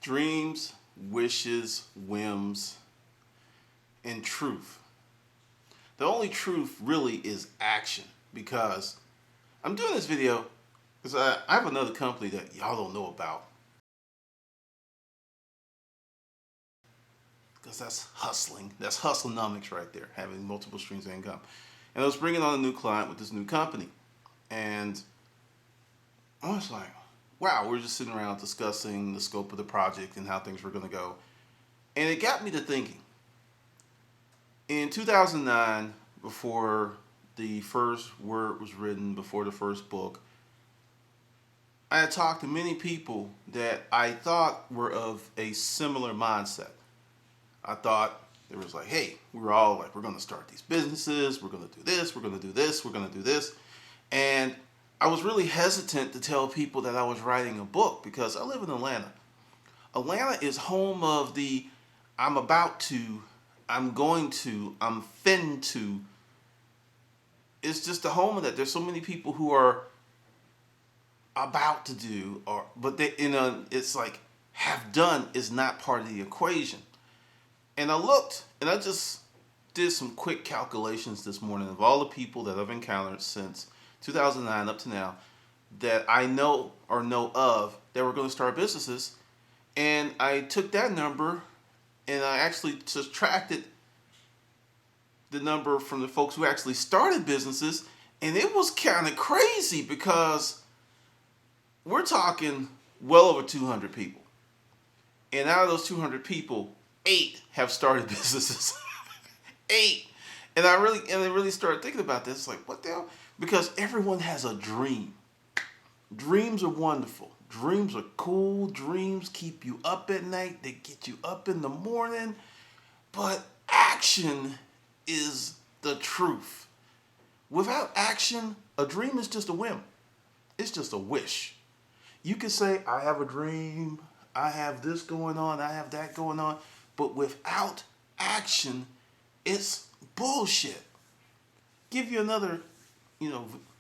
Dreams, wishes, whims, and truth. The only truth really is action, because I'm doing this video because I have another company that y'all don't know about, because that's hustling. That's hustlenomics right there, having multiple streams of income. And I was bringing on a new client with this new company. And I was like, wow, we're just sitting around discussing the scope of the project and how things were going to go. And it got me to thinking. In 2009, before the first word was written, before the first book, I had talked to many people that I thought were of a similar mindset. I thought there was like, hey, we were all like, we're going to start these businesses, we're going to do this, we're going to do this, we're going to do this. And I was really hesitant to tell people that I was writing a book because I live in Atlanta. Atlanta is home of the I'm about to, I'm going to, I'm fin to. It's just the home of that. There's so many people who are about to do, but they, it's like have done is not part of the equation. And I looked, and I just did some quick calculations this morning of all the people that I've encountered since 2009 up to now that I know or know of that were going to start businesses. And I took that number and I actually subtracted the number from the folks who actually started businesses. And it was kind of crazy because we're talking well over 200 people. And out of those 200 people, 8 have started businesses. 8. And I really started thinking about this. Like, what the hell? Because everyone has a dream. Dreams are wonderful. Dreams are cool. Dreams keep you up at night. They get you up in the morning. But action is the truth. Without action, a dream is just a whim. It's just a wish. You can say, I have a dream. I have this going on. I have that going on. But without action, it's bullshit. Give you another,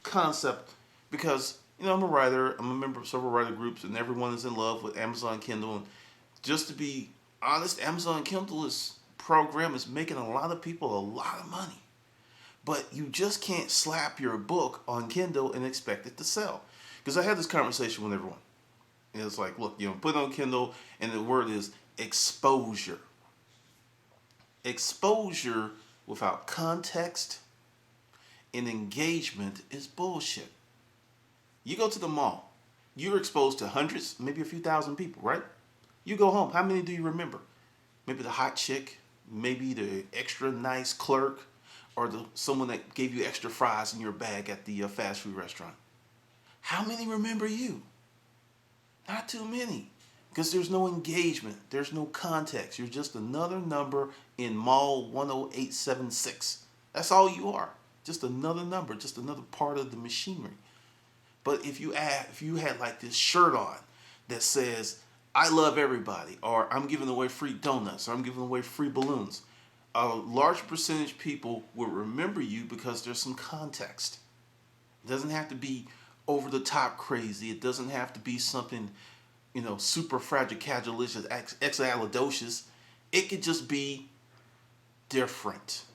concept, because I'm a writer. I'm a member of several writer groups, and everyone is in love with Amazon Kindle. And just to be honest, Amazon Kindle's program is making a lot of people a lot of money. But you just can't slap your book on Kindle and expect it to sell. Because I had this conversation with everyone. And it's like, look, put it on Kindle, and the word is exposure. Exposure without context and engagement is bullshit. You go to the mall, you're exposed to hundreds, maybe a few thousand people, right? You go home, how many do you remember? Maybe the hot chick, maybe the extra nice clerk, or someone that gave you extra fries in your bag at the fast food restaurant. How many remember you? Not too many. Because there's no engagement. There's no context. You're just another number in mall 10876. That's all you are. Just another number. Just another part of the machinery. But if you had like this shirt on that says, I love everybody, or I'm giving away free donuts, or I'm giving away free balloons, a large percentage of people will remember you because there's some context. It doesn't have to be over the top crazy. It doesn't have to be something, super fragilicious, exalidocious. It could just be different.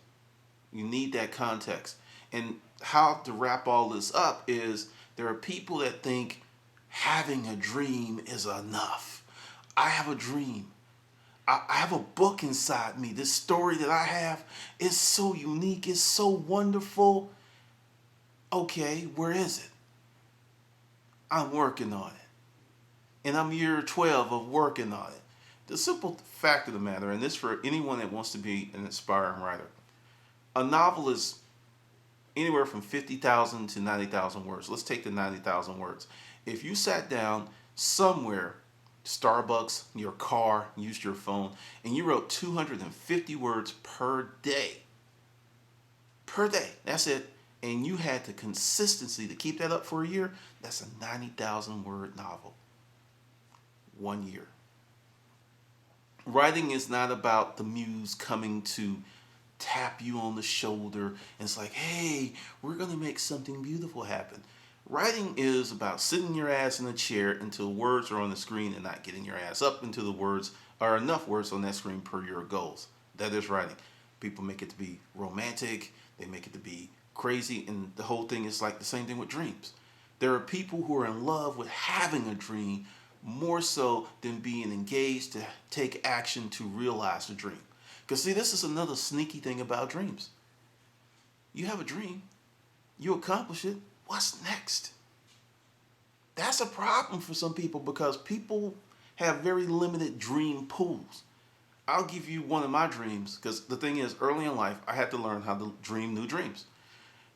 You need that context. And how to wrap all this up is there are people that think having a dream is enough. I have a dream. I have a book inside me. This story that I have is so unique. It's so wonderful. Okay, where is it? I'm working on it. And I'm year 12 of working on it. The simple fact of the matter, and this for anyone that wants to be an aspiring writer, a novel is anywhere from 50,000 to 90,000 words. Let's take the 90,000 words. If you sat down somewhere, Starbucks, your car, used your phone, and you wrote 250 words per day, that's it, and you had the consistency to keep that up for a year, that's a 90,000 word novel. 1 year. Writing is not about the muse coming to tap you on the shoulder and it's like, hey, we're going to make something beautiful happen. Writing is about sitting your ass in a chair until words are on the screen and not getting your ass up until the words are enough words on that screen per your goals. That is writing. People make it to be romantic, they make it to be crazy, and the whole thing is like the same thing with dreams. There are people who are in love with having a dream more so than being engaged to take action to realize the dream. Because, see, this is another sneaky thing about dreams. You have a dream, you accomplish it, what's next? That's a problem for some people because people have very limited dream pools. I'll give you one of my dreams because the thing is, early in life, I had to learn how to dream new dreams.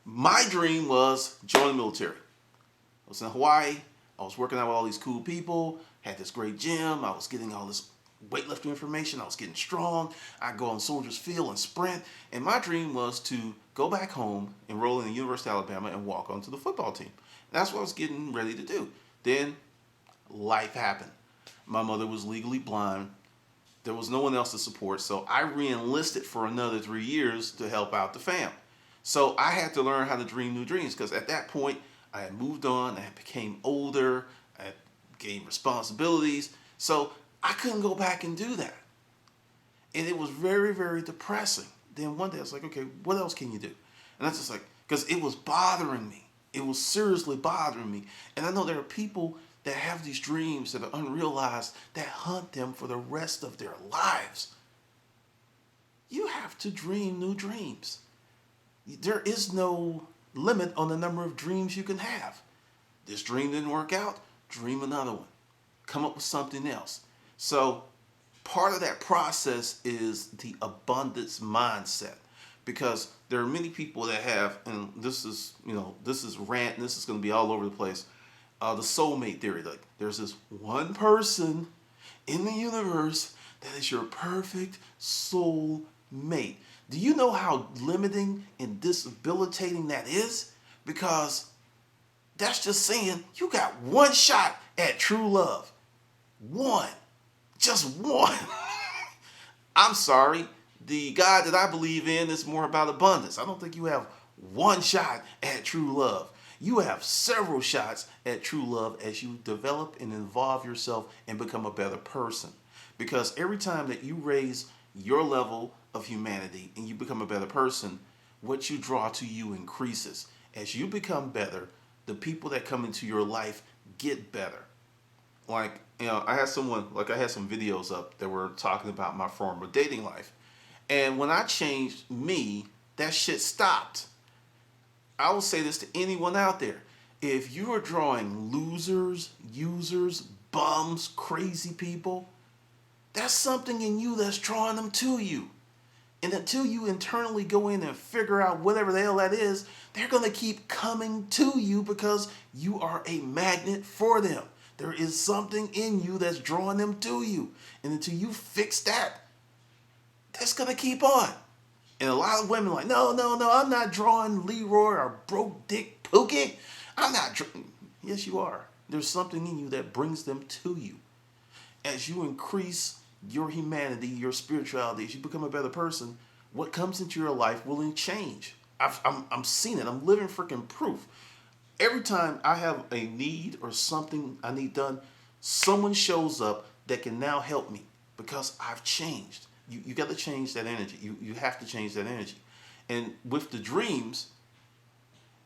My dream was join the military. I was in Hawaii. I was working out with all these cool people, had this great gym. I was getting all this weightlifting information. I was getting strong. I'd go on Soldiers Field and sprint. And my dream was to go back home, enroll in the University of Alabama, and walk onto the football team. That's what I was getting ready to do. Then life happened. My mother was legally blind. There was no one else to support, so I re-enlisted for another 3 years to help out the fam. So I had to learn how to dream new dreams because at that point, I had moved on, I became older, I had gained responsibilities, so I couldn't go back and do that. And it was very, very depressing. Then one day I was like, okay, what else can you do? And I was just like, because it was bothering me. It was seriously bothering me. And I know there are people that have these dreams that are unrealized that haunt them for the rest of their lives. You have to dream new dreams. There is no limit on the number of dreams you can have. This dream didn't work out, dream another one. Come up with something else. So part of that process is the abundance mindset. Because there are many people that have, and this is rant, and this is going to be all over the place, the soulmate theory. Like, there's this one person in the universe that is your perfect soul mate. Do you know how limiting and debilitating that is? Because that's just saying you got one shot at true love. One. Just one. I'm sorry. The God that I believe in is more about abundance. I don't think you have one shot at true love. You have several shots at true love as you develop and evolve yourself and become a better person. Because every time that you raise your level of humanity and you become a better person, what you draw to you increases. As you become better, the people that come into your life get better. Like, I had some videos up that were talking about my former dating life. And when I changed me, that shit stopped. I will say this to anyone out there. If you are drawing losers, users, bums, crazy people, that's something in you that's drawing them to you. And until you internally go in and figure out whatever the hell that is, they're going to keep coming to you because you are a magnet for them. There is something in you that's drawing them to you. And until you fix that, that's going to keep on. And a lot of women are like, no, I'm not drawing Leroy or broke dick Pookie. I'm not. Yes, you are. There's something in you that brings them to you. As you increase your humanity, your spirituality, as you become a better person, what comes into your life will change. I'm seeing it. I'm living freaking proof. Every time I have a need or something I need done, someone shows up that can now help me because I've changed. You got to change that energy. You have to change that energy. And with the dreams,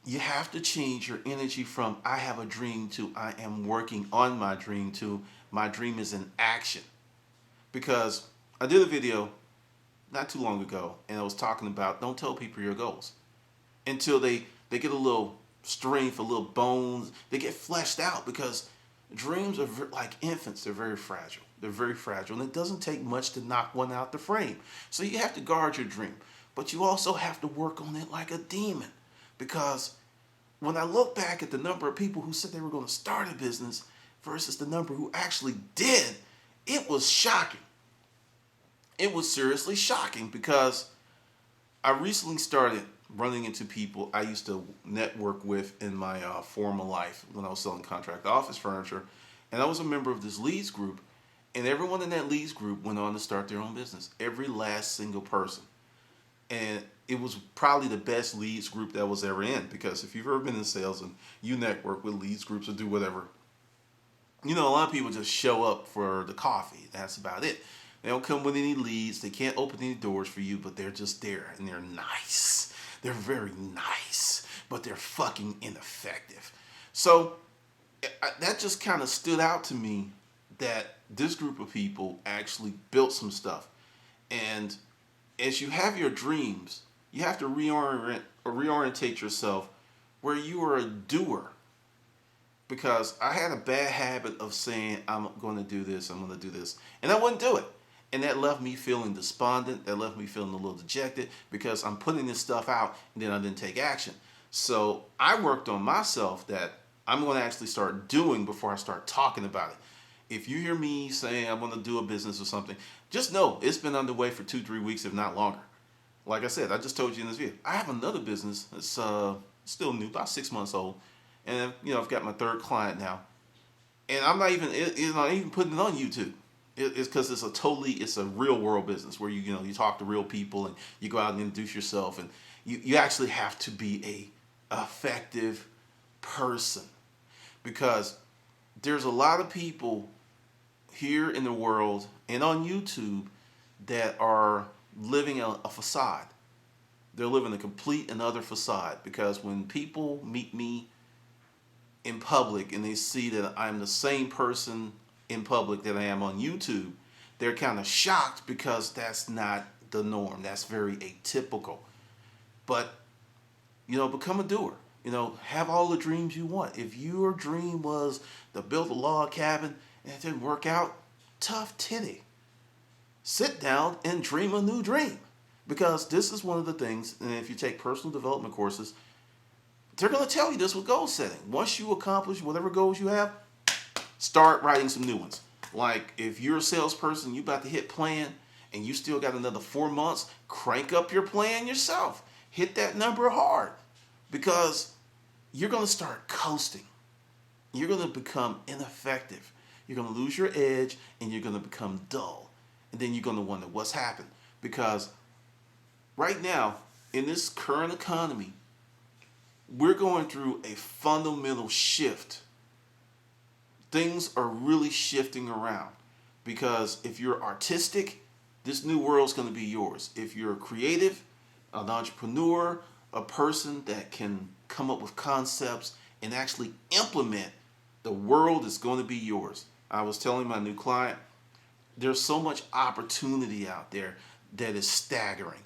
you have to change your energy from I have a dream to I am working on my dream to my dream is in action. Because I did a video not too long ago and I was talking about don't tell people your goals until they get a little strength, a little bones, they get fleshed out because dreams are like infants. They're very fragile. They're very fragile, and it doesn't take much to knock one out the frame. So you have to guard your dream, but you also have to work on it like a demon. Because when I look back at the number of people who said they were going to start a business versus the number who actually did, it was shocking. It was seriously shocking because I recently started running into people I used to network with in my former life when I was selling contract office furniture. And I was a member of this leads group. And everyone in that leads group went on to start their own business. Every last single person. And it was probably the best leads group that was ever in, because if you've ever been in sales and you network with leads groups or do whatever, a lot of people just show up for the coffee. That's about it. They don't come with any leads. They can't open any doors for you, but they're just there and they're nice. They're very nice, but they're fucking ineffective. So that just kind of stood out to me, that this group of people actually built some stuff. And as you have your dreams, you have to reorientate yourself where you are a doer. Because I had a bad habit of saying, I'm going to do this, I'm going to do this. And I wouldn't do it. And that left me feeling despondent. That left me feeling a little dejected, because I'm putting this stuff out and then I didn't take action. So I worked on myself that I'm going to actually start doing before I start talking about it. If you hear me saying I'm going to do a business or something, just know it's been underway for 2-3 weeks, if not longer. Like I said, I just told you in this video, I have another business that's still new, about 6 months old. And I've got my third client now, and I'm not even putting it on YouTube. It's because it's a real world business where you talk to real people and you go out and introduce yourself, and you actually have to be a effective person, because there's a lot of people here in the world and on YouTube that are living a facade. They're living a complete and utter facade, because when people meet me in public and they see that I'm the same person in public that I am on YouTube, they're kind of shocked, because that's not the norm. That's very atypical. But become a doer. Have all the dreams you want. If your dream was to build a log cabin and it didn't work out, tough titty. Sit down and dream a new dream, because this is one of the things. And if you take personal development courses, they're going to tell you this with goal setting. Once you accomplish whatever goals you have, start writing some new ones. Like if you're a salesperson, you about to hit plan and you still got another 4 months, crank up your plan yourself. Hit that number hard, because you're going to start coasting. You're going to become ineffective. You're going to lose your edge and you're going to become dull. And then you're going to wonder what's happened. Because right now, in this current economy, we're going through a fundamental shift. Things are really shifting around, because if you're artistic, this new world's going to be yours. If you're creative, an entrepreneur, a person that can come up with concepts and actually implement, the world is going to be yours. I was telling my new client, there's so much opportunity out there that is staggering.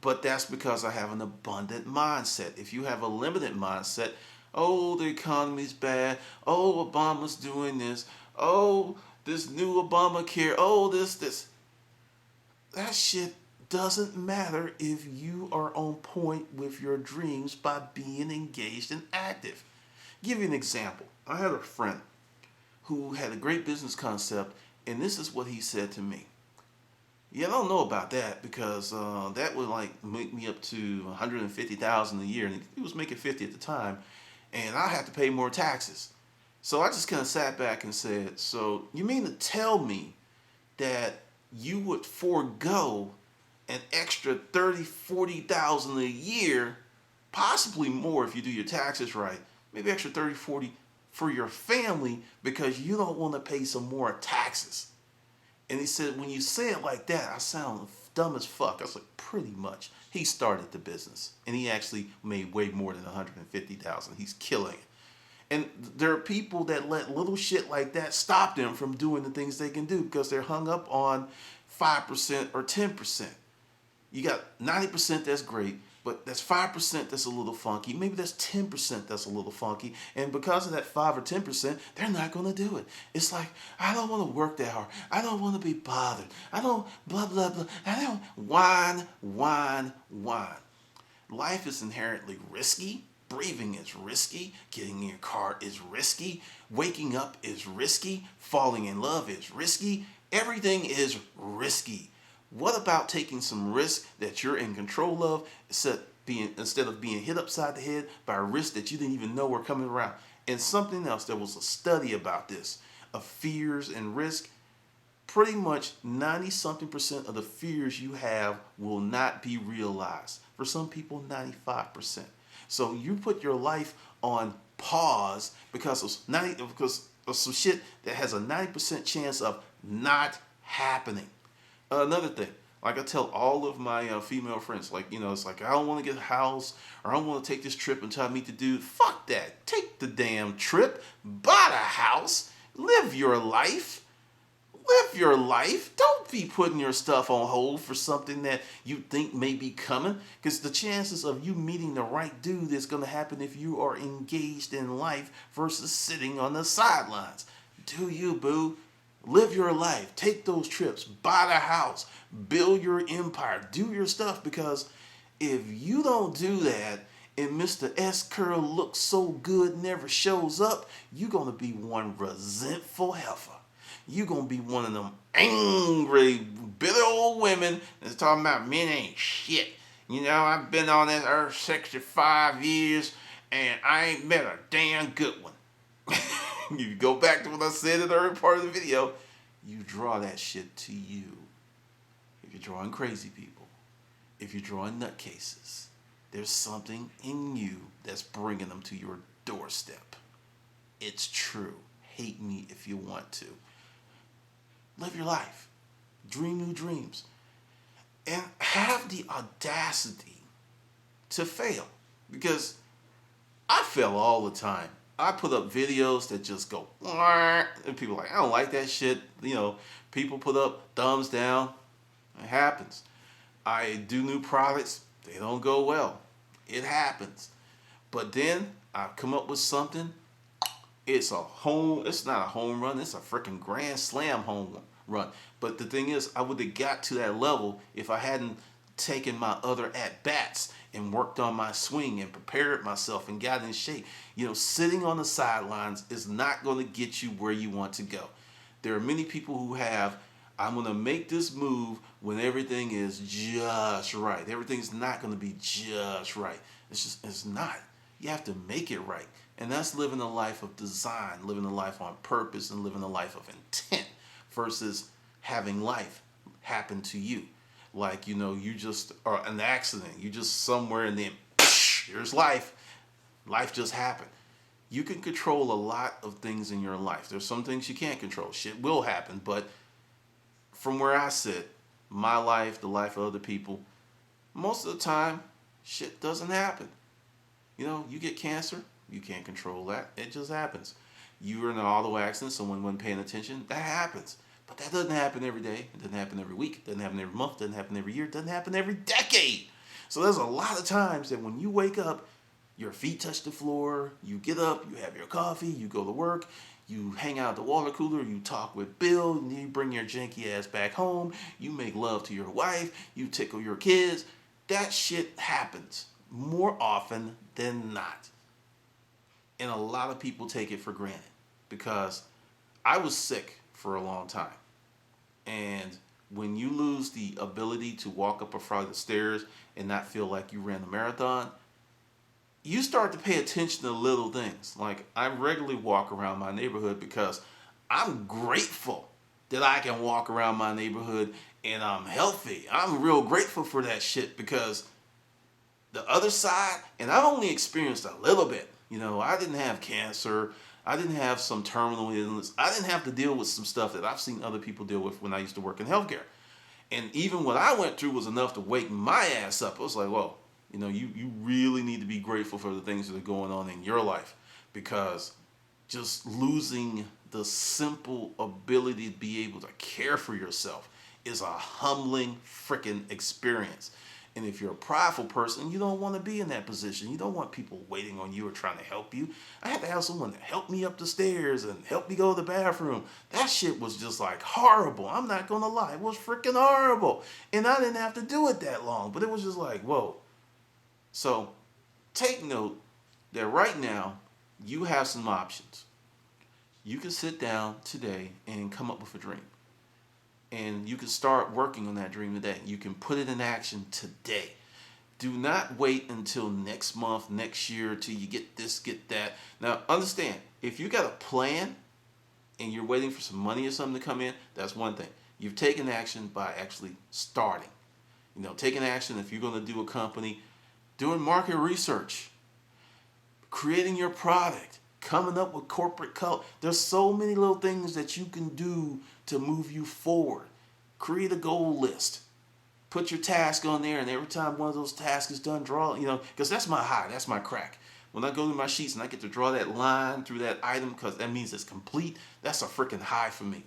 But that's because I have an abundant mindset. If you have a limited mindset, oh, the economy's bad. Oh, Obama's doing this. Oh, this new Obamacare. Oh, this. That shit doesn't matter if you are on point with your dreams by being engaged and active. Give you an example. I had a friend who had a great business concept, and this is what he said to me. Yeah, I don't know about that, because that would make me up to $150,000 a year, and he was making 50 at the time, and I have to pay more taxes. So I just kind of sat back and said, "So you mean to tell me that you would forego an extra 30, 40,000 a year, possibly more if you do your taxes right, maybe extra 30, 40 for your family, because you don't want to pay some more taxes?" And he said, "When you say it like that, I sound dumb as fuck." I was like, "Pretty much." He started the business, and he actually made way more than $150,000. He's killing it. And there are people that let little shit like that stop them from doing the things they can do, because they're hung up on 5% or 10%. You got 90% that's great, but that's 5% that's a little funky. Maybe that's 10% that's a little funky. And because of that 5 or 10%, they're not going to do it. It's like, I don't want to work that hard. I don't want to be bothered. I don't blah, blah, blah. I don't whine, whine, whine. Life is inherently risky. Breathing is risky. Getting in your car is risky. Waking up is risky. Falling in love is risky. Everything is risky. What about taking some risk that you're in control of, instead of being hit upside the head by a risk that you didn't even know were coming around? And something else, there was a study about this, of fears and risk. Pretty much 90-something% of the fears you have will not be realized. For some people, 95%. So you put your life on pause because of some shit that has a 90% chance of not happening. Another thing, like I tell all of my female friends, like, it's like, I don't want to get a house, or I don't want to take this trip until I meet the dude. Fuck that. Take the damn trip, buy the house, live your life. Live your life. Don't be putting your stuff on hold for something that you think may be coming. Because the chances of you meeting the right dude is going to happen if you are engaged in life versus sitting on the sidelines. Do you, boo? Live your life. Take those trips. Buy the house. Build your empire. Do your stuff. Because if you don't do that and Mr. S. Curl looks so good never shows up, you're going to be one resentful heifer. You're going to be one of them angry, bitter old women that's talking about men ain't shit. I've been on this earth 65 years and I ain't met a damn good one. You go back to what I said in the early part of the video, you draw that shit to you. If you're drawing crazy people, if you're drawing nutcases, there's something in you that's bringing them to your doorstep. It's true. Hate me if you want to. Live your life. Dream new dreams. And have the audacity to fail. Because I fail all the time. I put up videos that just go, and people are like, I don't like that shit. People put up thumbs down. It happens. I do new products. They don't go well. It happens. But then I come up with something. It's not a home run. It's a freaking grand slam home run. But the thing is, I would have got to that level if I hadn't taken my other at-bats and worked on my swing and prepared myself and got in shape. Sitting on the sidelines is not going to get you where you want to go. There are many people who I'm going to make this move when everything is just right. Everything's not going to be just right. It's not. You have to make it right. And that's living a life of design, living a life on purpose, and living a life of intent versus having life happen to you. Like, you just are an accident. You just somewhere and then, here's life. Life just happened. You can control a lot of things in your life. There's some things you can't control. Shit will happen. But from where I sit, my life, the life of other people, most of the time, shit doesn't happen. You get cancer. You can't control that. It just happens. You were in an auto accident, someone wasn't paying attention. That happens. But that doesn't happen every day. It doesn't happen every week. It doesn't happen every month. It doesn't happen every year. It doesn't happen every decade. So there's a lot of times that when you wake up, your feet touch the floor, you get up, you have your coffee, you go to work, you hang out at the water cooler, you talk with Bill, and you bring your janky ass back home, you make love to your wife, you tickle your kids. That shit happens more often than not. And a lot of people take it for granted because I was sick for a long time. And when you lose the ability to walk up a flight of stairs and not feel like you ran a marathon, you start to pay attention to little things. Like, I regularly walk around my neighborhood because I'm grateful that I can walk around my neighborhood and I'm healthy. I'm real grateful for that shit because the other side, and I've only experienced a little bit. I didn't have cancer. I didn't have some terminal illness. I didn't have to deal with some stuff that I've seen other people deal with when I used to work in healthcare. And even what I went through was enough to wake my ass up. I was like, whoa, you really need to be grateful for the things that are going on in your life, because just losing the simple ability to be able to care for yourself is a humbling freaking experience. And if you're a prideful person, you don't want to be in that position. You don't want people waiting on you or trying to help you. I had to have someone to help me up the stairs and help me go to the bathroom. That shit was just like horrible. I'm not going to lie. It was freaking horrible. And I didn't have to do it that long, but it was just like, whoa. So take note that right now you have some options. You can sit down today and come up with a dream. And you can start working on that dream today. You can put it in action today. Do not wait until next month, next year, till you get this, get that. Now, understand, if you got a plan and you're waiting for some money or something to come in, that's one thing. You've taken action by actually starting. Taking action, if you're going to do a company, doing market research, creating your product, coming up with corporate color. There's so many little things that you can do to move you forward. Create a goal list. Put your task on there, and every time one of those tasks is done, draw, because that's my high, that's my crack. When I go through my sheets and I get to draw that line through that item because that means it's complete, that's a freaking high for me.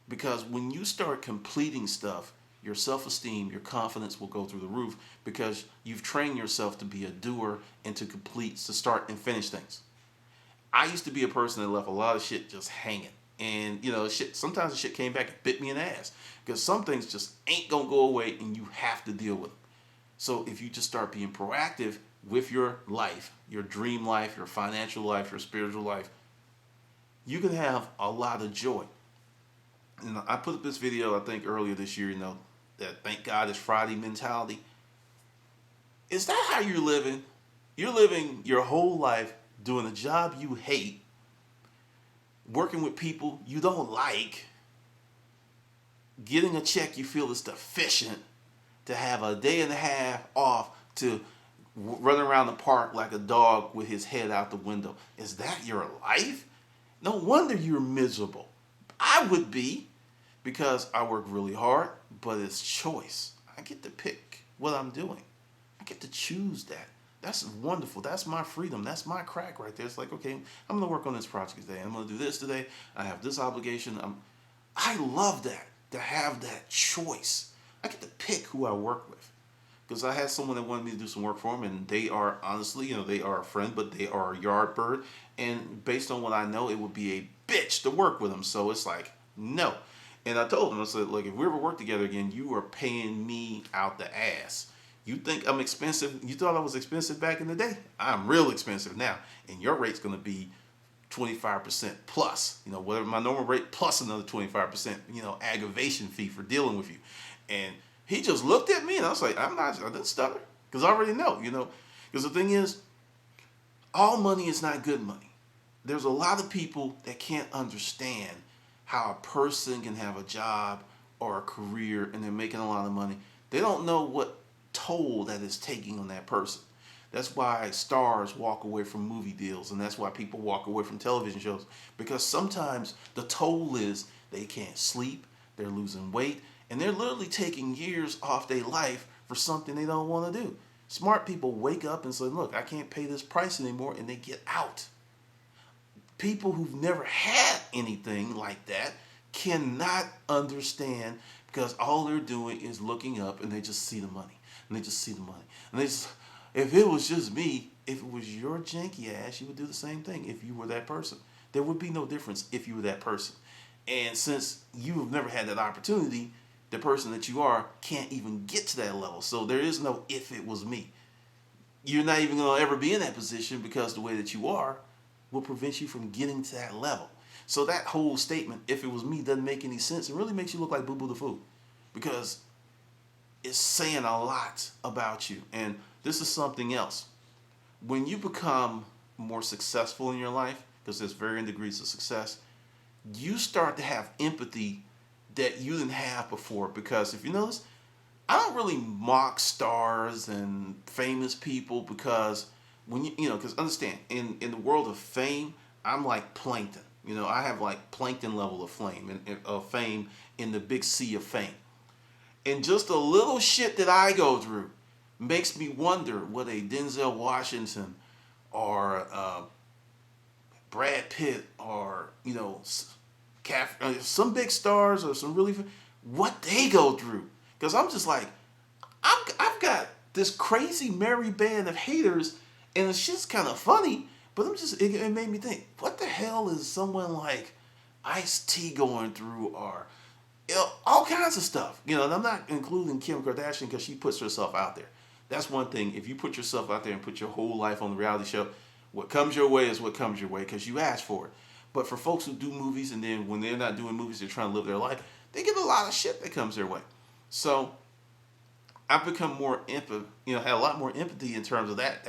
Because when you start completing stuff, your self-esteem, your confidence will go through the roof because you've trained yourself to be a doer and to complete, to start and finish things. I used to be a person that left a lot of shit just hanging. And, shit, sometimes the shit came back and bit me in the ass. Because some things just ain't going to go away and you have to deal with them. So if you just start being proactive with your life, your dream life, your financial life, your spiritual life, you can have a lot of joy. I put up this video, I think, earlier this year, that thank God it's Friday mentality. Is that how you're living? You're living your whole life doing a job you hate, working with people you don't like, getting a check you feel is deficient, to have a day and a half off to run around the park like a dog with his head out the window. Is that your life? No wonder you're miserable. I would be, because I work really hard, but it's choice. I get to pick what I'm doing. I get to choose that. That's wonderful. That's my freedom. That's my crack right there. It's like, okay, I'm going to work on this project today. I'm going to do this today. I have this obligation. I love that, to have that choice. I get to pick who I work with. Because I had someone that wanted me to do some work for them, and they are, honestly, they are a friend, but they are a yard bird. And based on what I know, it would be a bitch to work with them. So it's like, no. And I told them, I said, look, if we ever work together again, you are paying me out the ass. You think I'm expensive? You thought I was expensive back in the day? I'm real expensive now. And your rate's going to be 25% plus, whatever my normal rate plus another 25%, aggravation fee for dealing with you. And he just looked at me and I was like, I didn't stutter because I already know, because the thing is, all money is not good money. There's a lot of people that can't understand how a person can have a job or a career and they're making a lot of money. They don't know what toll that is taking on that person. That's why stars walk away from movie deals, and that's why people walk away from television shows, because sometimes the toll is they can't sleep, they're losing weight, and they're literally taking years off their life for something they don't want to do. Smart people wake up and say, look, I can't pay this price anymore, and they get out. People who've never had anything like that cannot understand, because all they're doing is looking up and they just see the money. And they just see the money. And if it was just me, if it was your janky ass, you would do the same thing if you were that person. There would be no difference if you were that person. And since you've never had that opportunity, the person that you are can't even get to that level. So there is no if it was me. You're not even going to ever be in that position because the way that you are will prevent you from getting to that level. So that whole statement, if it was me, doesn't make any sense. It really makes you look like Boo Boo the Fool, because it's saying a lot about you. And this is something else. When you become more successful in your life, because there's varying degrees of success, you start to have empathy that you didn't have before. Because if you notice, I don't really mock stars and famous people, because when because understand, in the world of fame, I'm like plankton. I have like plankton level of fame in the big sea of fame. And just a little shit that I go through makes me wonder what a Denzel Washington or Brad Pitt or some big stars or some really, what they go through. Because I'm just like, I've got this crazy merry band of haters, and it's just kind of funny. But it made me think, what the hell is someone like Ice-T going through, or all kinds of stuff. And I'm not including Kim Kardashian because she puts herself out there. That's one thing. If you put yourself out there and put your whole life on the reality show, what comes your way is what comes your way because you asked for it. But for folks who do movies, and then when they're not doing movies, they're trying to live their life, they get a lot of shit that comes their way. So I've become had a lot more empathy in terms of that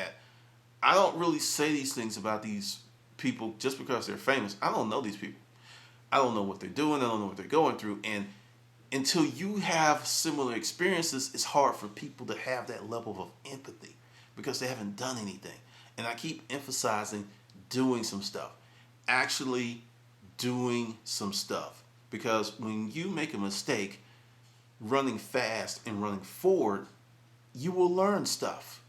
I don't really say these things about these people just because they're famous. I don't know these people. I don't know what they're doing. I don't know what they're going through. And until you have similar experiences, it's hard for people to have that level of empathy, because they haven't done anything. And I keep emphasizing doing some stuff. Actually doing some stuff. Because when you make a mistake running fast and running forward, you will learn stuff.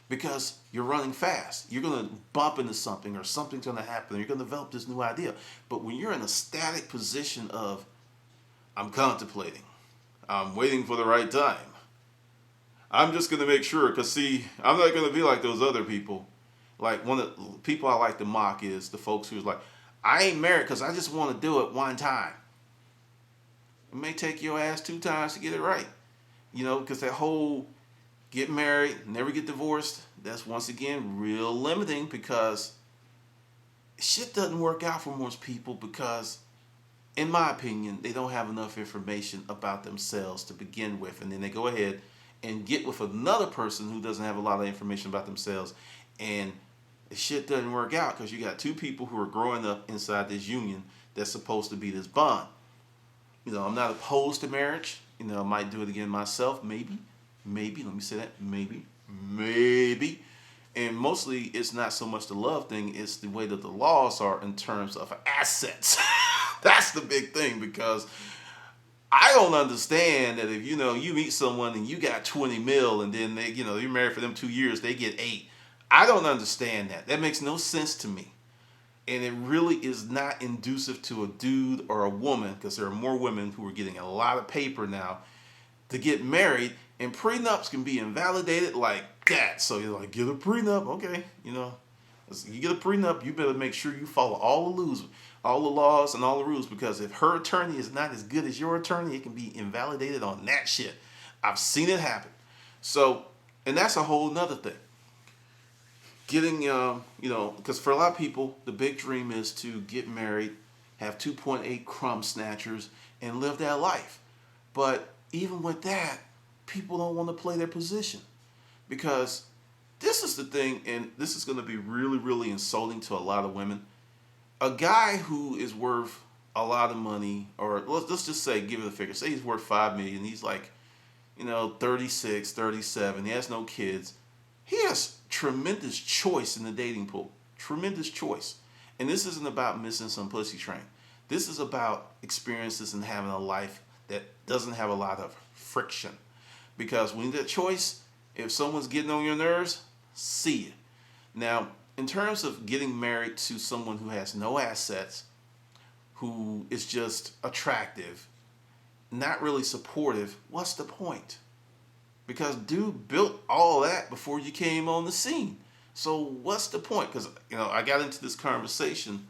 Because you're running fast. You're going to bump into something, or something's going to happen. You're going to develop this new idea. But when you're in a static position of, I'm contemplating, I'm waiting for the right time, I'm just going to make sure, because see, I'm not going to be like those other people. Like, one of the people I like to mock is the folks who's like, I ain't married because I just want to do it one time. It may take your ass 2 times to get it right. Because that whole get married, never get divorced, that's once again real limiting, because shit doesn't work out for most people because, in my opinion, they don't have enough information about themselves to begin with. And then they go ahead and get with another person who doesn't have a lot of information about themselves. And the shit doesn't work out because you got 2 people who are growing up inside this union that's supposed to be this bond. I'm not opposed to marriage. I might do it again myself, maybe. Let me say that, maybe. And mostly it's not so much the love thing, it's the way that the laws are in terms of assets. That's the big thing, because I don't understand that if, you meet someone and you got 20 mil and then they, you're married for them 2 years, they get 8. I don't understand that. That makes no sense to me. And it really is not inducive to a dude or a woman, because there are more women who are getting a lot of paper now to get married, and prenups can be invalidated like that. So you're like, get a prenup, okay? You get a prenup, you better make sure you follow all the laws and all the rules, because if her attorney is not as good as your attorney, it can be invalidated on that shit. I've seen it happen. So, and that's a whole nother thing. Getting, because for a lot of people, the big dream is to get married, have 2.8 crumb snatchers, and live that life. But even with that, people don't want to play their position. Because this is the thing, and this is going to be really, really insulting to a lot of women. A guy who is worth a lot of money, or let's just say, give it a figure, say he's worth $5 million, he's like, 36, 37, he has no kids. He has tremendous choice in the dating pool. Tremendous choice. And this isn't about missing some pussy train. This is about experiences and having a life that doesn't have a lot of friction. Because when you get choice, if someone's getting on your nerves, see it. Now, in terms of getting married to someone who has no assets, who is just attractive, not really supportive, what's the point? Because dude built all that before you came on the scene. So what's the point? Because, I got into this conversation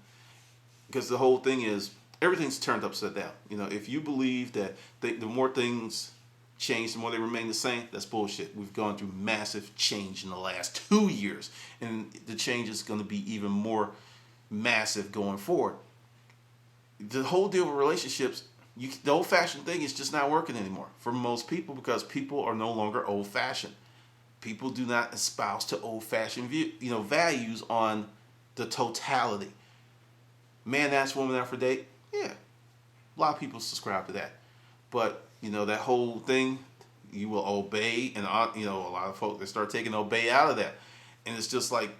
because the whole thing is everything's turned upside down. If you believe that the more things change, the more they remain the same, that's bullshit. We've gone through massive change in the last 2 years, and the change is going to be even more massive going forward. The whole deal with relationships, the old-fashioned thing is just not working anymore for most people, because people are no longer old-fashioned. People do not espouse to old-fashioned values on the totality. Man ask, woman out for date. Yeah, a lot of people subscribe to that. But that whole thing, you will obey, and a lot of folks, they start taking obey out of that, and it's just like,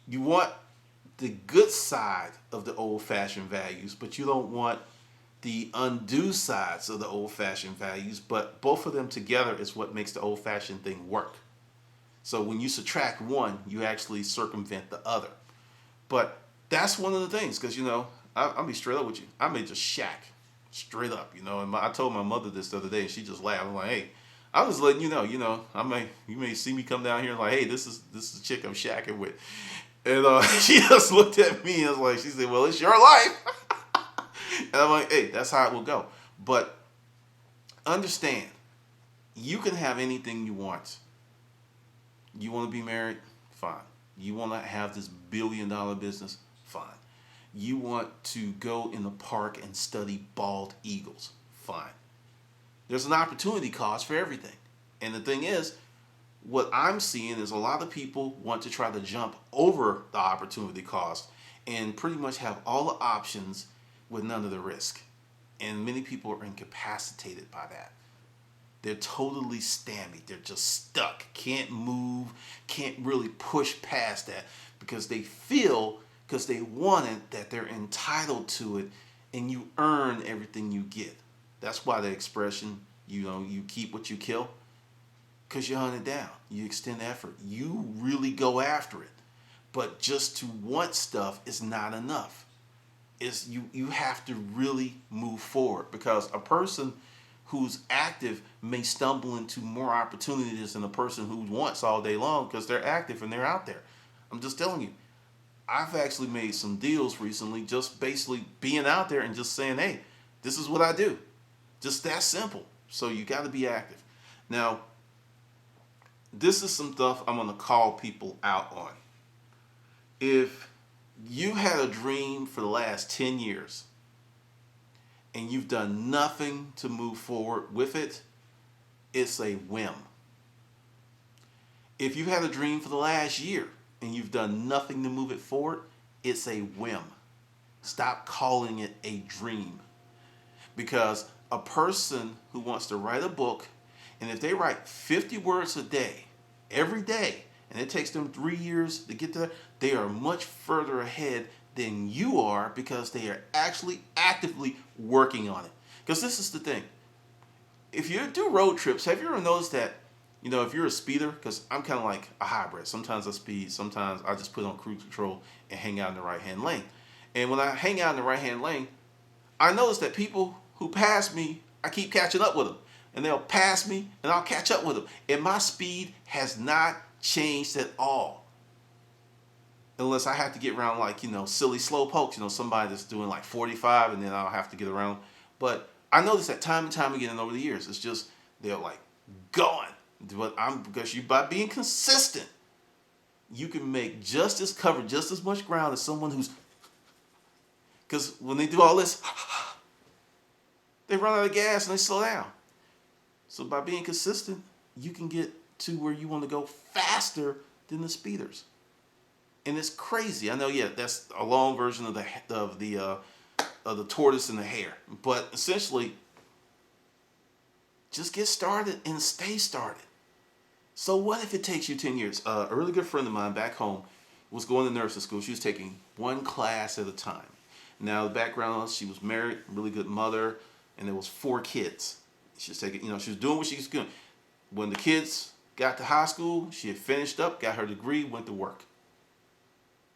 you want the good side of the old-fashioned values, but you don't want the undue sides of the old-fashioned values, but both of them together is what makes the old-fashioned thing work. So when you subtract one, you actually circumvent the other. But that's one of the things, because, I'll be straight up with you. I may just shack, straight up, and I told my mother this the other day, and she just laughed. I'm like, hey, I'm just letting you know, you may see me come down here and like, hey, this is the chick I'm shacking with. And she just looked at me and was like, she said, well, it's your life. And I'm like, hey, that's how it will go. But understand, you can have anything you want. You want to be married? Fine. You want to have this billion-dollar business? Fine. You want to go in the park and study bald eagles? Fine. There's an opportunity cost for everything. And the thing is, what I'm seeing is a lot of people want to try to jump over the opportunity cost and pretty much have all the options with none of the risk. And many people are incapacitated by that. They're totally stymied. They're just stuck. Can't move. Can't really push past that because they feel, because they want it, that they're entitled to it, and you earn everything you get. That's why the expression, you keep what you kill, because you hunt it down. You extend effort. You really go after it. But just to want stuff is not enough. You have to really move forward, because a person who's active may stumble into more opportunities than a person who wants all day long, because they're active and they're out there. I'm just telling you. I've actually made some deals recently just basically being out there and just saying, hey, this is what I do. Just that simple. So you got to be active. Now, this is some stuff I'm going to call people out on. If you had a dream for the last 10 years and you've done nothing to move forward with it, it's a whim. If you've had a dream for the last year and you've done nothing to move it forward, it's a whim. Stop calling it a dream. Because a person who wants to write a book, and if they write 50 words a day, every day, and it takes them 3 years to get there, they are much further ahead than you are, because they are actually actively working on it. Because this is the thing. If you do road trips, have you ever noticed that, if you're a speeder, because I'm kind of like a hybrid. Sometimes I speed, sometimes I just put on cruise control and hang out in the right-hand lane. And when I hang out in the right-hand lane, I notice that people who pass me, I keep catching up with them. And they'll pass me, and I'll catch up with them. And my speed has not changed at all. Unless I have to get around silly slow pokes, somebody that's doing like 45, and then I'll have to get around. But I notice that time and time again over the years, it's just, they're like going. But by being consistent, you can make cover just as much ground as someone who's, because when they do all this, they run out of gas and they slow down. So by being consistent, you can get to where you want to go faster than the speeders. And it's crazy. I know, that's a long version of the tortoise and the hare. But essentially, just get started and stay started. So what if it takes you 10 years? A really good friend of mine back home was going to nursing school. She was taking one class at a time. Now, the background was she was married, really good mother, and there was 4 kids. She was taking, she was doing what she was doing. When the kids got to high school, she had finished up, got her degree, went to work.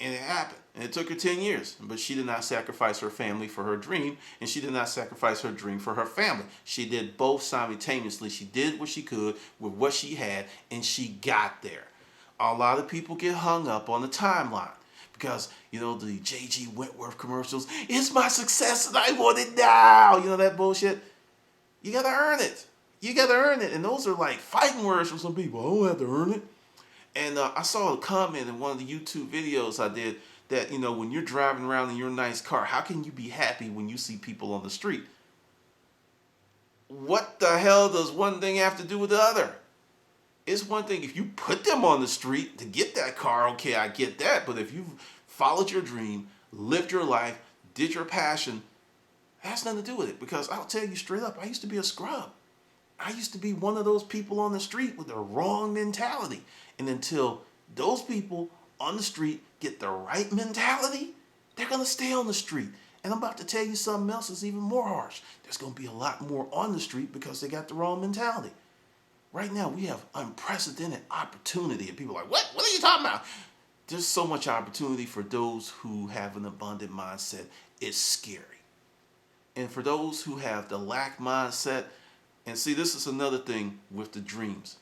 And it happened. And it took her 10 years. But she did not sacrifice her family for her dream, and she did not sacrifice her dream for her family. She did both simultaneously. She did what she could with what she had, and she got there. A lot of people get hung up on the timeline. Because, the J.G. Wentworth commercials, it's my success and I want it now. That bullshit. You got to earn it. You got to earn it. And those are like fighting words from some people. I don't have to earn it. And I saw a comment in one of the YouTube videos I did that, when you're driving around in your nice car, how can you be happy when you see people on the street? What the hell does one thing have to do with the other? It's one thing if you put them on the street to get that car, okay, I get that. But if you've followed your dream, lived your life, did your passion, it has nothing to do with it. Because I'll tell you straight up, I used to be a scrub. I used to be one of those people on the street with the wrong mentality. And until those people on the street get the right mentality, they're going to stay on the street. And I'm about to tell you something else that's even more harsh. There's going to be a lot more on the street because they got the wrong mentality. Right now, we have unprecedented opportunity. And people are like, what? What are you talking about? There's so much opportunity for those who have an abundant mindset. It's scary. And for those who have the lack mindset, and see, this is another thing with the dreams.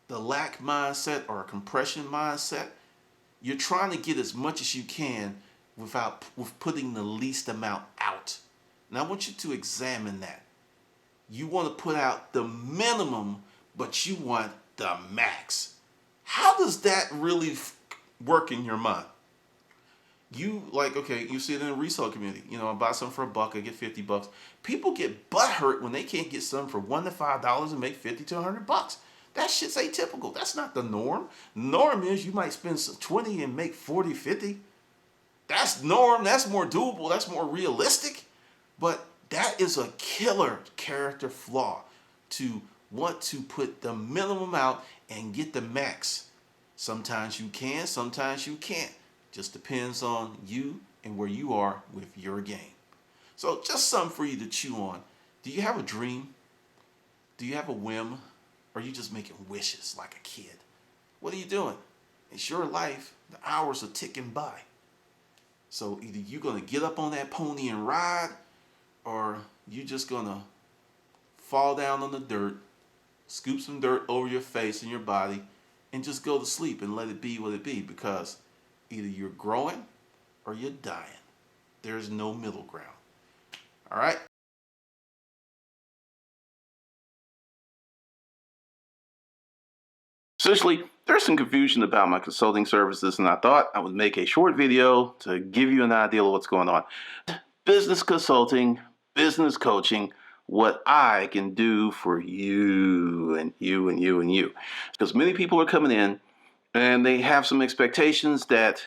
The lack mindset or a compression mindset, you're trying to get as much as you can with putting the least amount out. And I want you to examine that. You want to put out the minimum, but you want the max. How does that really work in your mind? You see it in the resale community. I buy something for $1, I get $50. People get butthurt when they can't get something for $1 to $5 and make $50 to $100. That shit's atypical. That's not the norm. Norm is you might spend $20 and make $40, $50. That's norm. That's more doable. That's more realistic. But that is a killer character flaw to want to put the minimum out and get the max. Sometimes you can, sometimes you can't. Just depends on you and where you are with your game. So just something for you to chew on. Do you have a dream? Do you have a whim? Or are you just making wishes like a kid? What are you doing? It's your life. The hours are ticking by. So either you're going to get up on that pony and ride, or you're just going to fall down on the dirt, scoop some dirt over your face and your body, and just go to sleep and let it be what it be, because either you're growing or you're dying. There's no middle ground. All right? Essentially, there's some confusion about my consulting services, and I thought I would make a short video to give you an idea of what's going on. Business consulting, business coaching, what I can do for you and you and you and you. Because many people are coming in and they have some expectations that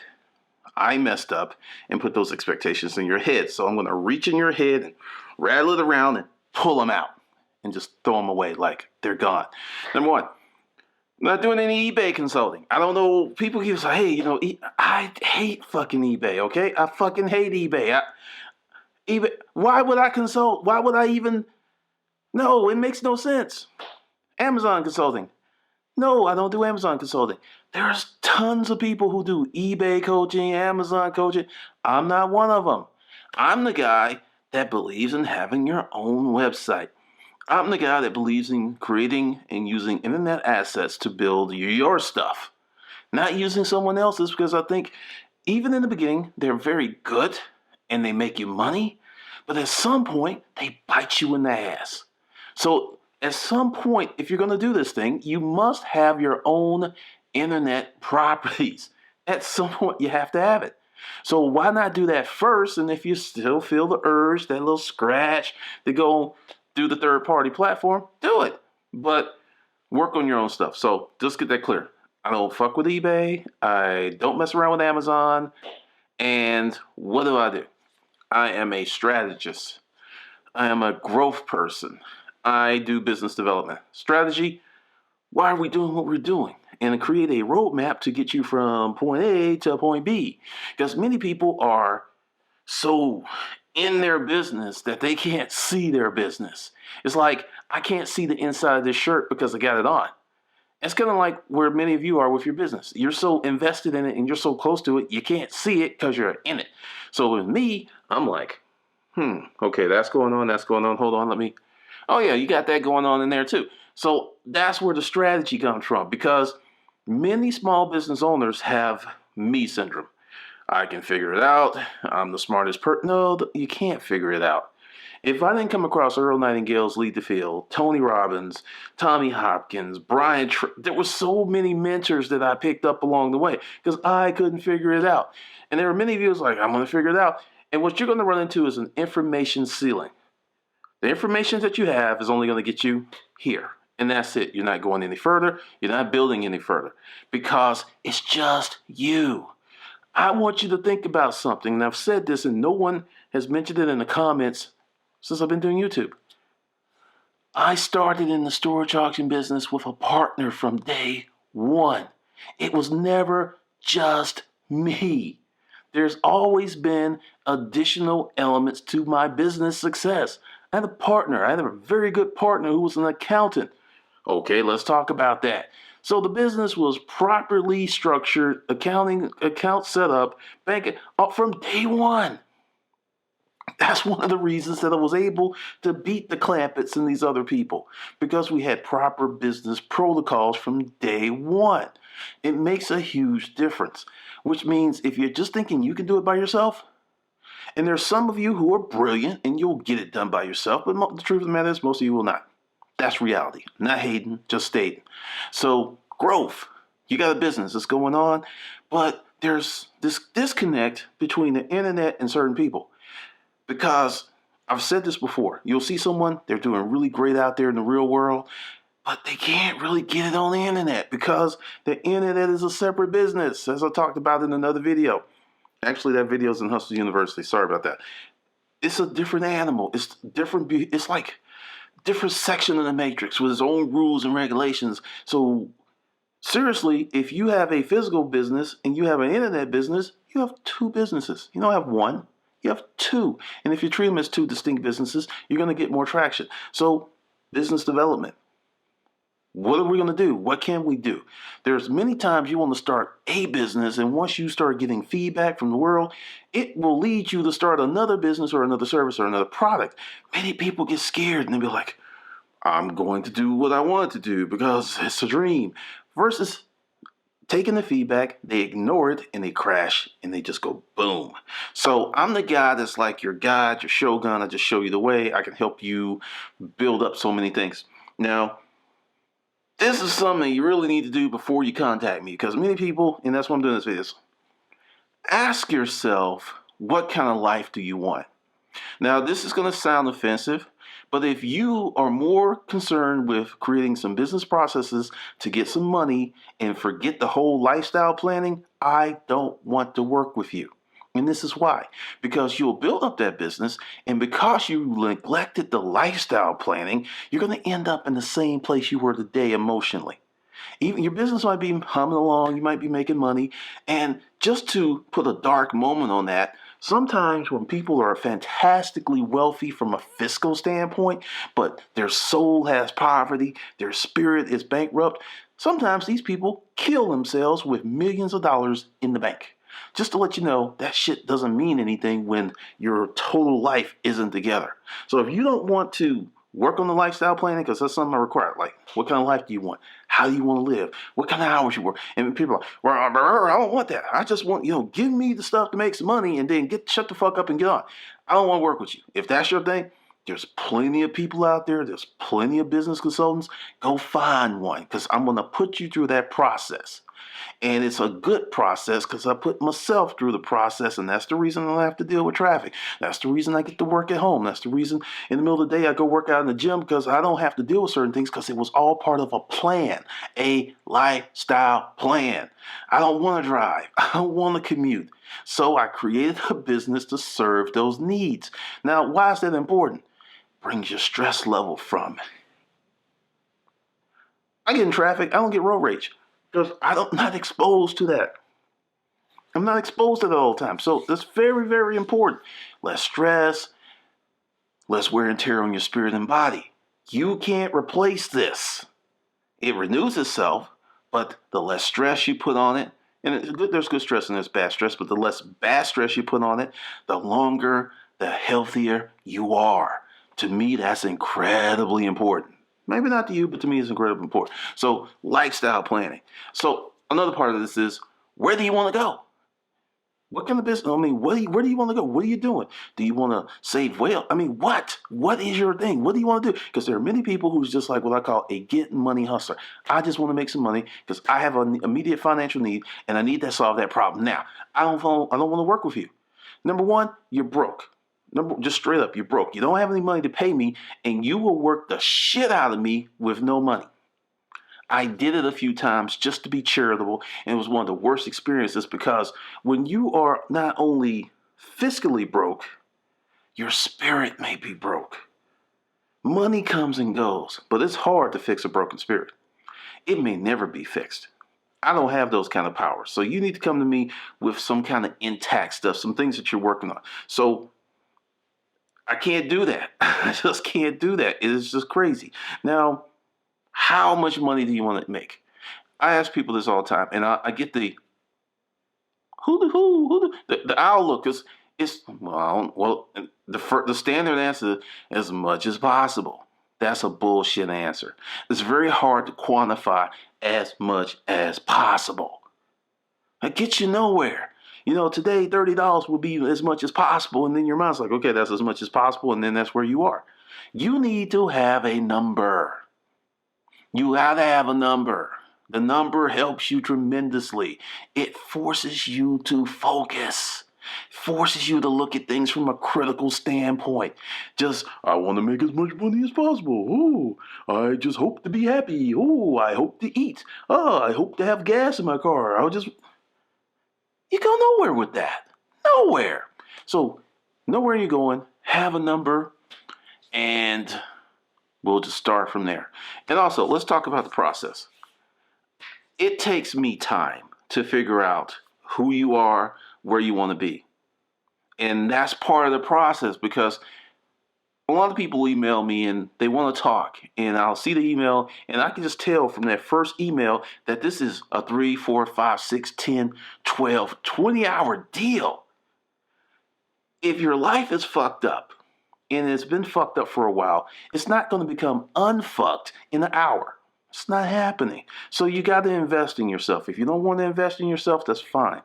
I messed up and put those expectations in your head. So I'm going to reach in your head and rattle it around and pull them out and just throw them away like they're gone. Number one, I'm not doing any eBay consulting. I don't know. People keep saying, hey, I hate fucking eBay, okay? I fucking hate eBay. eBay. Why would I consult? Why would I even? No, it makes no sense. Amazon consulting. No, I don't do Amazon consulting. There's tons of people who do eBay coaching, Amazon coaching. I'm not one of them. I'm the guy that believes in having your own website. I'm the guy that believes in creating and using internet assets to build your stuff. Not using someone else's, because I think even in the beginning, they're very good and they make you money. But at some point, they bite you in the ass. So at some point, if you're going to do this thing, you must have your own internet properties. At some point, you have to have it. So why not do that first? And if you still feel the urge, that little scratch to go through the third-party platform, do it. But work on your own stuff. So just get that clear. I don't fuck with eBay. I don't mess around with Amazon. And what do? I am a strategist. I am a growth person. I do business development. Strategy, why are we doing what we're doing? And create a roadmap to get you from point A to point B. Because many people are so in their business that they can't see their business. It's like, I can't see the inside of this shirt because I got it on. It's kind of like where many of you are with your business. You're so invested in it and you're so close to it, you can't see it because you're in it. So with me, I'm like, okay, that's going on. Hold on, oh yeah, you got that going on in there too. So that's where the strategy comes from, because many small business owners have me syndrome. I can figure it out. I'm the smartest person. No, you can't figure it out. If I didn't come across Earl Nightingale's Lead the Field, Tony Robbins, Tommy Hopkins, there were so many mentors that I picked up along the way because I couldn't figure it out. And there are many of you who's like, I'm going to figure it out. And what you're going to run into is an information ceiling. The information that you have is only going to get you here. And that's it. You're not going any further. You're not building any further because it's just you. I want you to think about something. And I've said this and no one has mentioned it in the comments since I've been doing YouTube. I started in the storage auction business with a partner from day one. It was never just me. There's always been additional elements to my business success. I had a partner. I had a very good partner who was an accountant. Okay, let's talk about that. So the business was properly structured, account set up, banking from day one. That's one of the reasons that I was able to beat the Clampetts and these other people, because we had proper business protocols from day one. It makes a huge difference, which means if you're just thinking you can do it by yourself, and there's some of you who are brilliant and you'll get it done by yourself, but the truth of the matter is most of you will not. That's reality. Not hating, just stating. So growth. You got a business that's going on, but there's this disconnect between the internet and certain people. Because I've said this before, you'll see someone, they're doing really great out there in the real world, but they can't really get it on the internet because the internet is a separate business, as I talked about in another video. Actually, that video is in Hustle University. Sorry about that. It's a different animal. It's different. It's like different section of the matrix with its own rules and regulations. So seriously, if you have a physical business and you have an internet business, you have two businesses. You don't have one, you have two. And if you treat them as two distinct businesses, you're going to get more traction. So business development. What are we going to do? What can we do? There's many times you want to start a business, and once you start getting feedback from the world, it will lead you to start another business or another service or another product. Many people get scared and they be like, I'm going to do what I want to do because it's a dream. Versus taking the feedback, they ignore it and they crash and they just go boom. So I'm the guy that's like your guide, your shogun. I just show you the way. I can help you build up so many things. Now, this is something you really need to do before you contact me, because many people, and that's why I'm doing this video, ask yourself, what kind of life do you want? Now, this is going to sound offensive, but if you are more concerned with creating some business processes to get some money and forget the whole lifestyle planning, I don't want to work with you. And this is why. Because you'll build up that business, and because you neglected the lifestyle planning, you're going to end up in the same place you were today emotionally. Even your business might be humming along, you might be making money, and just to put a dark moment on that, sometimes when people are fantastically wealthy from a fiscal standpoint, but their soul has poverty, their spirit is bankrupt, sometimes these people kill themselves with millions of dollars in the bank. Just to let you know, that shit doesn't mean anything when your total life isn't together. So if you don't want to work on the lifestyle planning, because that's something I require, like what kind of life do you want? How do you want to live? What kind of hours you work? And people are like, well, I don't want that. I just want, give me the stuff to make some money and then shut the fuck up and get on. I don't want to work with you. If that's your thing, there's plenty of people out there. There's plenty of business consultants. Go find one, because I'm going to put you through that process. And it's a good process because I put myself through the process, and that's the reason I don't have to deal with traffic. That's the reason I get to work at home. That's the reason in the middle of the day I go work out in the gym, because I don't have to deal with certain things because it was all part of a plan, a lifestyle plan. I don't want to drive. I don't want to commute. So I created a business to serve those needs. Now, why is that important? Brings your stress level from. I get in traffic, I don't get road rage, because I'm not exposed to that. I'm not exposed to that all the time. So that's very, very important. Less stress, less wear and tear on your spirit and body. You can't replace this. It renews itself, but the less stress you put on it, and it's good, there's good stress and there's bad stress, but the less bad stress you put on it, the longer, the healthier you are. To me, that's incredibly important. Maybe not to you, but to me, it's incredibly important. So, lifestyle planning. So, another part of this is, where do you want to go? What kind of business? where do you want to go? What are you doing? Do you want to save whale? What? What is your thing? What do you want to do? Because there are many people who's just like what I call a get money hustler. I just want to make some money because I have an immediate financial need and I need to solve that problem. Now, I don't want to work with you. Number one, you're broke. Just straight up, you're broke. You don't have any money to pay me, and you will work the shit out of me with no money. I did it a few times just to be charitable, and it was one of the worst experiences because when you are not only fiscally broke, your spirit may be broke. Money comes and goes, but it's hard to fix a broken spirit. It may never be fixed. I don't have those kind of powers. So you need to come to me with some kind of intact stuff, some things that you're working on. So I can't do that. I just can't do that. It's just crazy. Now, how much money do you want to make? I ask people this all the time, and I get the the owl look is the standard answer is as much as possible. That's a bullshit answer. It's very hard to quantify as much as possible. It gets you nowhere. Today $30 will be as much as possible, and then your mind's like, okay, that's as much as possible, and then that's where you are. You need to have a number. You gotta have a number. The number helps you tremendously. It forces you to focus. Forces you to look at things from a critical standpoint. I want to make as much money as possible. Oh, I just hope to be happy. Oh, I hope to eat. Oh, I hope to have gas in my car. You go nowhere with that. Nowhere. So, know where you're going. Have a number. And We'll just start from there. And also, let's talk about the process. It takes me time to figure out who you are, where you want to be. And that's part of the process because a lot of people email me and they want to talk. And I'll see the email and I can just tell from that first email that this is a 3, 4, 5, 6, 10, 12, 20-hour deal. If your life is fucked up, and it's been fucked up for a while, it's not going to become unfucked in an hour. It's not happening. So you got to invest in yourself. If you don't want to invest in yourself, that's fine.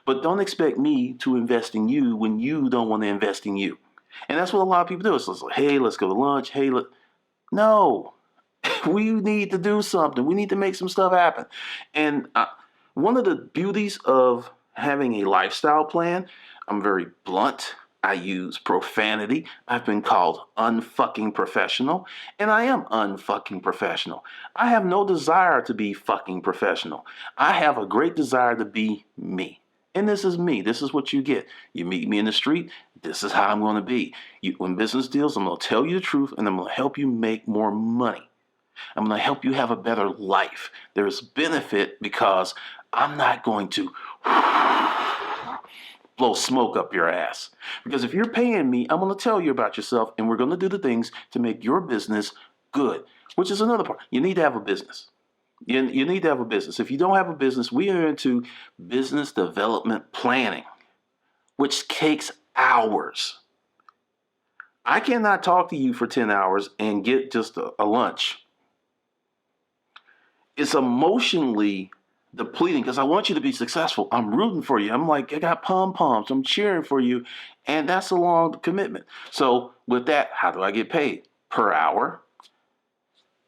But don't expect me to invest in you when you don't want to invest in you. And that's what a lot of people do. It's like, hey, let's go to lunch. Hey, no. We need to do something. We need to make some stuff happen. And one of the beauties of having a lifestyle plan, I'm very blunt. I use profanity. I've been called unfucking professional, and I am unfucking professional. I have no desire to be fucking professional. I have a great desire to be me. And this is me. This is what you get. You meet me in the street. This is how I'm going to be. When business deals, I'm going to tell you the truth, and I'm going to help you make more money. I'm going to help you have a better life. There's benefit because I'm not going to blow smoke up your ass. Because if you're paying me, I'm going to tell you about yourself, and we're going to do the things to make your business good, which is another part. You need to have a business. You need to have a business. If you don't have a business, we are into business development planning, which takes hours. I cannot talk to you for 10 hours and get just a lunch. It's emotionally depleting because I want you to be successful. I'm rooting for you. I'm like, I got pom-poms. I'm cheering for you. And that's a long commitment. So with that, how do I get paid? Per hour,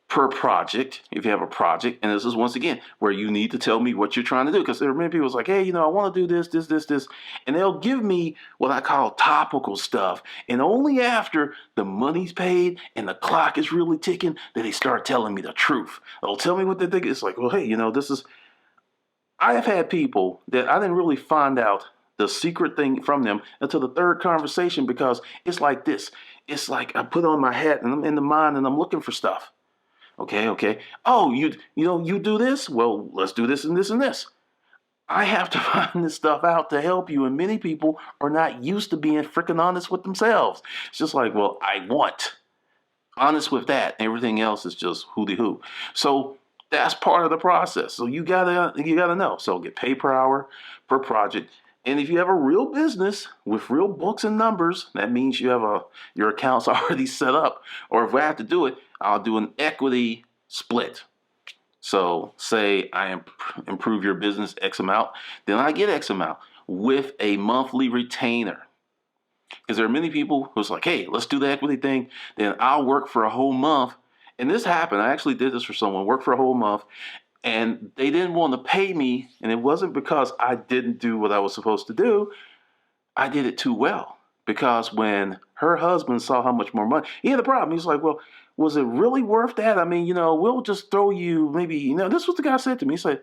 per project, if you have a project. And this is once again where you need to tell me what you're trying to do. Because there are many people who's like, hey, I want to do this. And they'll give me what I call topical stuff. And only after the money's paid and the clock is really ticking that they start telling me the truth. They'll tell me what they think. It's like, well, hey, this is... I have had people that I didn't really find out the secret thing from them until the third conversation because it's like this. It's like I put on my hat and I'm in the mind and I'm looking for stuff. Okay. Oh, you do this? Well, let's do this and this and this. I have to find this stuff out to help you, and many people are not used to being freaking honest with themselves. It's just like, well, I want honest with that. Everything else is just hooty-hoo. So that's part of the process. So you gotta know. So get paid per hour, per project. And if you have a real business with real books and numbers, that means you have your accounts already set up. Or if I have to do it, I'll do an equity split. So say I improve your business X amount, then I get X amount with a monthly retainer. Because there are many people who's like, hey, let's do the equity thing. Then I'll work for a whole month. And this happened. I actually did this for someone, worked for a whole month. And they didn't want to pay me. And it wasn't because I didn't do what I was supposed to do. I did it too well. Because when her husband saw how much more money, he had a problem. He's like, well, was it really worth that? I mean, we'll just throw you maybe, this is what the guy said to me. He said,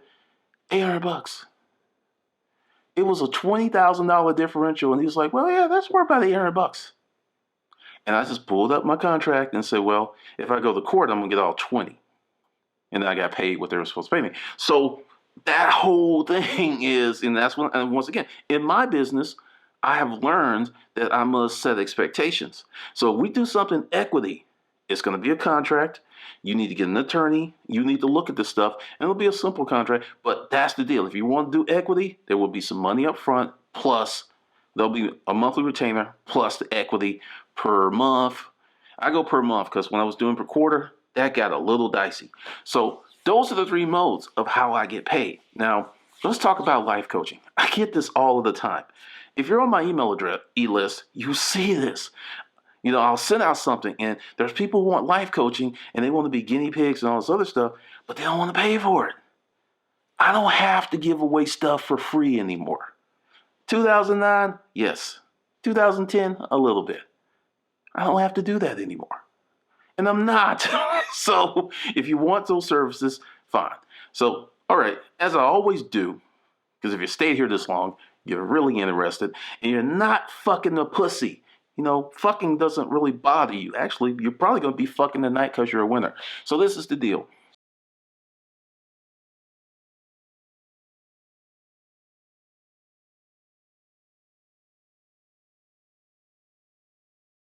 $800. It was a $20,000 differential. And he was like, well, yeah, that's worth about $800. And I just pulled up my contract and said, well, if I go to court, I'm going to get all 20. And then I got paid what they were supposed to pay me. So that whole thing is, and that's when, and once again, in my business, I have learned that I must set expectations. So if we do something equity, it's going to be a contract. You need to get an attorney. You need to look at this stuff. And it'll be a simple contract, but that's the deal. If you want to do equity, there will be some money up front, plus there'll be a monthly retainer, plus the equity per month. I go per month because when I was doing per quarter, that got a little dicey. So those are the three modes of how I get paid. Now, let's talk about life coaching. I get this all of the time. If you're on my email address, e-list, you see this. I'll send out something and there's people who want life coaching and they want to be guinea pigs and all this other stuff, but they don't want to pay for it. I don't have to give away stuff for free anymore. 2009, yes. 2010, a little bit. I don't have to do that anymore. And I'm not. So if you want those services, fine. So, all right, as I always do, because if you stayed here this long, you're really interested, and you're not fucking a pussy. fucking doesn't really bother you. Actually, you're probably going to be fucking tonight because you're a winner. So this is the deal.